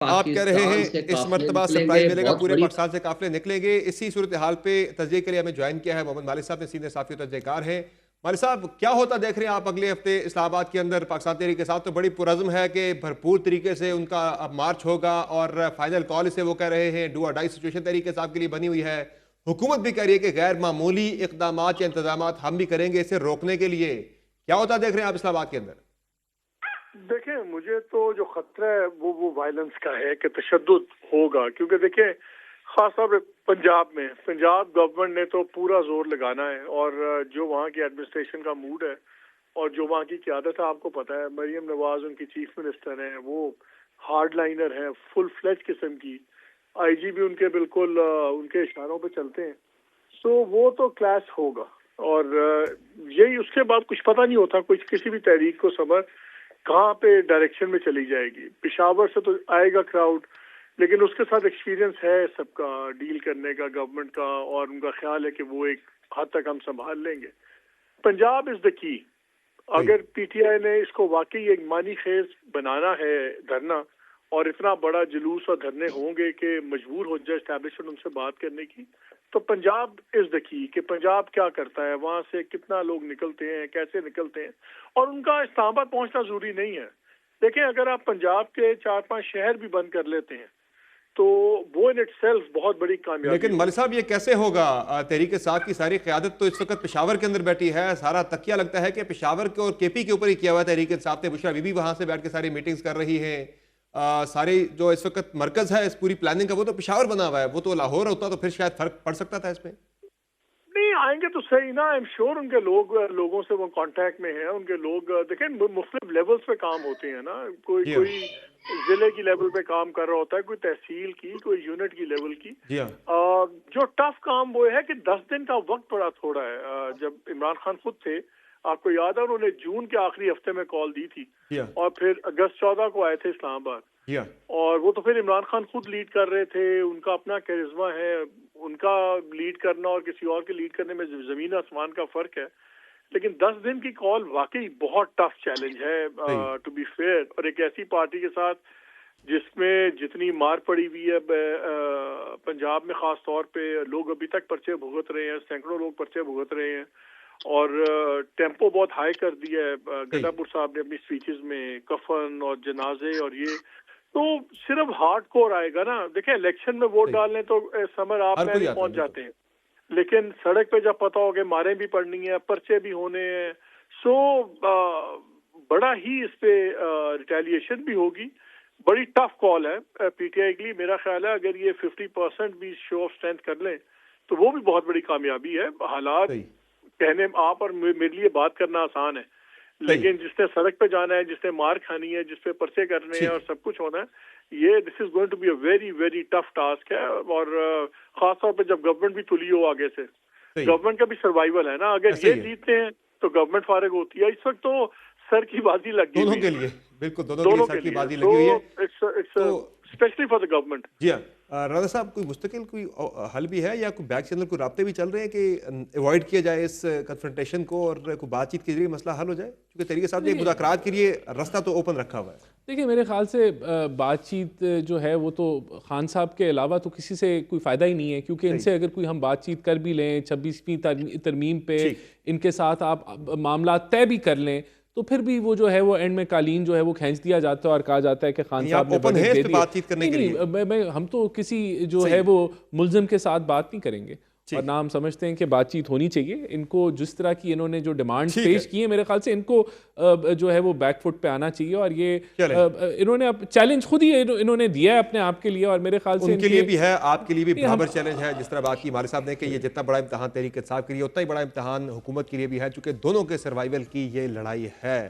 आप कह रहे हैं पाकिस्तान से इस काफ़िले मर्तबा निकलेंगे, सरप्राइज़ मिलेगा, बहुत पूरे बड़ी। पाकिस्तान से काफ़िले निकलेंगे। इसी सूरत-ए-हाल पे तज्ज़िये के लिए हमें जॉइन किया है मोहम्मद मालिक साहब ने, सीनियर साफ़ी और तज्ज़ियेकार हैं। मालिक साहब, क्या होता देख रहे हैं आप अगले हफ़्ते इस्लामाबाद के अंदर पाकिस्तान तहरीक के साथ? तो बड़ी पुरज़्म है कि भरपूर तरीके से उनका अब मार्च होगा और फाइनल कॉल इसे वो कह रहे हैं, डू और डाई सिचुएशन तहरीक इंसाफ़ के लिए बनी हुई है। हुकूमत भी कह रही है कि गैर मामूली इक़दामात या इंतज़ामात हम भी करेंगे इसे रोकने के लिए। क्या होता देख रहे हैं आप इस्लामाबाद के अंदर? देखिए, मुझे तो जो खतरा है वो वायलेंस का है कि तशद्दुद होगा, क्योंकि देखिए खास तौर पे पंजाब गवर्नमेंट ने तो पूरा जोर लगाना है, और जो वहाँ की एडमिनिस्ट्रेशन का मूड है और जो वहाँ की क़यादत है, आपको पता है मरियम नवाज उनकी चीफ मिनिस्टर हैं, वो हार्ड लाइनर हैं, फुल फ्लेज किस्म की। आईजी भी उनके बिल्कुल उनके इशारों पे चलते हैं। सो वो तो क्लैश होगा, और यही उसके बाद कुछ पता नहीं होता, कुछ किसी भी तहरीक को समझ कहाँ पे डायरेक्शन में चली जाएगी। पेशावर से तो आएगा क्राउड, लेकिन उसके साथ एक्सपीरियंस है सबका डील करने का, गवर्नमेंट का, और उनका ख्याल है कि वो एक हद तक हम संभाल लेंगे। Punjab is the key. सही। अगर पीटीआई ने इसको वाकई एक मानी खेज बनाना है धरना, और इतना बड़ा जुलूस और धरने होंगे कि मजबूर हो जाए एस्टैब्लिशमेंट उनसे बात करने की, तो पंजाब इज द की कि पंजाब क्या करता है, वहां से कितना लोग निकलते हैं, कैसे निकलते हैं, और उनका इस्लामाबाद पहुंचना जरूरी नहीं है। देखें, अगर आप पंजाब के 4-5 शहर भी बंद कर लेते हैं तो वो इन इटसेल्फ बहुत बड़ी कामयाबी लेकिन मलिक होगी। साहब, ये कैसे होगा? तहरीक इंसाफ की सारी क़यादत तो इस वक्त पेशावर के अंदर बैठी है। सारा तकिया लगता है कि पेशावर के और केपी के ऊपर ही किया हुआ है तहरीक इंसाफ ने। बुशरा बीबी वहां से बैठ के सारी मीटिंग्स कर रही है। सारी जो इस वक्त मरकज है इस पूरी प्लानिंग का, वो तो पेशावर बना हुआ है। वो तो लाहौर होता तो फिर शायद फर्क पड़ सकता था इसमें। नहीं आएंगे तो सही ना, आई एम श्योर उनके लोगों से वो कांटेक्ट में हैं। उनके लोग देखें मुख्तलिफ लेवल्स पे काम होते हैं ना, कोई जी हाँ। कोई जिले की लेवल पे काम कर रहा होता है, कोई तहसील की, कोई यूनिट की लेवल की। जी हाँ। जो टफ काम वो है कि 10 दिन का वक्त बड़ा थोड़ा है। जब इमरान खान खुद थे, आपको याद है उन्होंने जून के आखिरी हफ्ते में कॉल दी थी, जी हाँ। और फिर अगस्त 14 को आए थे इस्लामाबाद। जी हाँ। और वो तो फिर इमरान खान खुद लीड कर रहे थे, उनका अपना कैरिज्मा है, उनका लीड करना और किसी और के लीड करने में जमीन आसमान का फर्क है। लेकिन 10 दिन की कॉल वाकई बहुत टफ चैलेंज है, सही। टू बी फेयर, और एक ऐसी पार्टी के साथ जिसमें जितनी मार पड़ी हुई है पंजाब में खास तौर पे, लोग अभी तक पर्चे भुगत रहे हैं, सैकड़ों लोग पर्चे भुगत रहे हैं, और टेम्पो बहुत हाई कर दिया है सही। गड्ढापुर साहब ने अपनी स्पीचेस में, कफन और जनाजे और ये। तो सिर्फ हार्ड कोर आएगा ना। देखिए, इलेक्शन में वोट सही। डालने तो समर आप हर में कोई भी आता है, पहुंच बिल्कुल। जाते हैं, लेकिन सड़क पे जब पता हो कि मारें भी पड़नी है, पर्चे भी होने हैं, सो बड़ा ही इस पे रिटेलिएशन भी होगी। बड़ी टफ कॉल है पीटीआई के लिए। मेरा ख्याल है अगर ये 50% भी शो ऑफ स्ट्रेंथ कर लें तो वो भी बहुत बड़ी कामयाबी है। हालात सही। कहने आप और मेरे लिए बात करना आसान है, सही। लेकिन जिसने सड़क पे जाना है, जिसने मार खानी है, जिसपे पर्चे करने हैं ठीक और है। सब कुछ होना है, ये this is going to be a very very tough task है। और खास तौर पे जब गवर्नमेंट भी तुली हो आगे से, सही। गवर्नमेंट का भी सर्वाइवल है ना। अगर ऐसा ये ही है। जीतते हैं तो गवर्नमेंट फारिग होती है। इस वक्त तो सर की बाजी लगी दोनों हुई के है, लिए। बिल्कुल, दोनों के लिए दोनों सर के की लिए। बाजी तो लगी हुई है। इट्स इट्स तो स्पेशली फॉर द गवर्नमेंट। जी हाँ। राजा साहब, कोई मुस्तकिल कोई हल भी है या कोई बैक चैनल, कोई राब्ते भी चल रहे हैं कि अवॉइड किया जाए इस कन्फ्रंटेशन को और कोई बातचीत के जरिए मसला हल हो जाए? क्योंकि तरीके साहब ने देखिए मुज़ाकरात के लिए रास्ता तो ओपन रखा हुआ है। देखिए मेरे ख्याल से बातचीत जो है वो तो खान साहब के अलावा तो किसी से कोई फ़ायदा ही नहीं है, क्योंकि सही। इनसे अगर कोई हम बातचीत कर भी लें 26वीं तरमीम पे, ठीक। इनके साथ आप मामला तय भी कर लें, तो फिर भी वो जो है वो एंड में कालीन जो है वो खींच दिया जाता है और कहा जाता है कि खान यानी आप साहब ने ओपन वर्डिक्ट हैं इस दे पे दिए। बातचीत करने नहीं के लिए? नहीं, हम तो किसी जो है सही। वो मुल्ज़िम के साथ बात नहीं करेंगे, और ठीक ना है। हम समझते हैं कि बातचीत होनी चाहिए। इनको जिस तरह की इन्होंने जो डिमांड्स ठीक पेश है। की हैं, मेरे ख्याल से इनको जो है वो बैकफुट पे आना चाहिए, और ये चलें। इन्होंने अब चैलेंज खुद ही इन्होंने दिया है अपने आप के लिए, और मेरे ख्याल से उनके लिए इनके भी है, आपके लिए भी नहीं हम बराबर चैलेंज है। जिस तरह बात की मालिक साहब ने कि ये जितना बड़ा इम्तिहान तहरीक इंसाफ के लिए, उतना ही बड़ा इम्तिहान हुकूमत के लिए भी है, चूँकि दोनों के सर्वाइवल की ये लड़ाई है।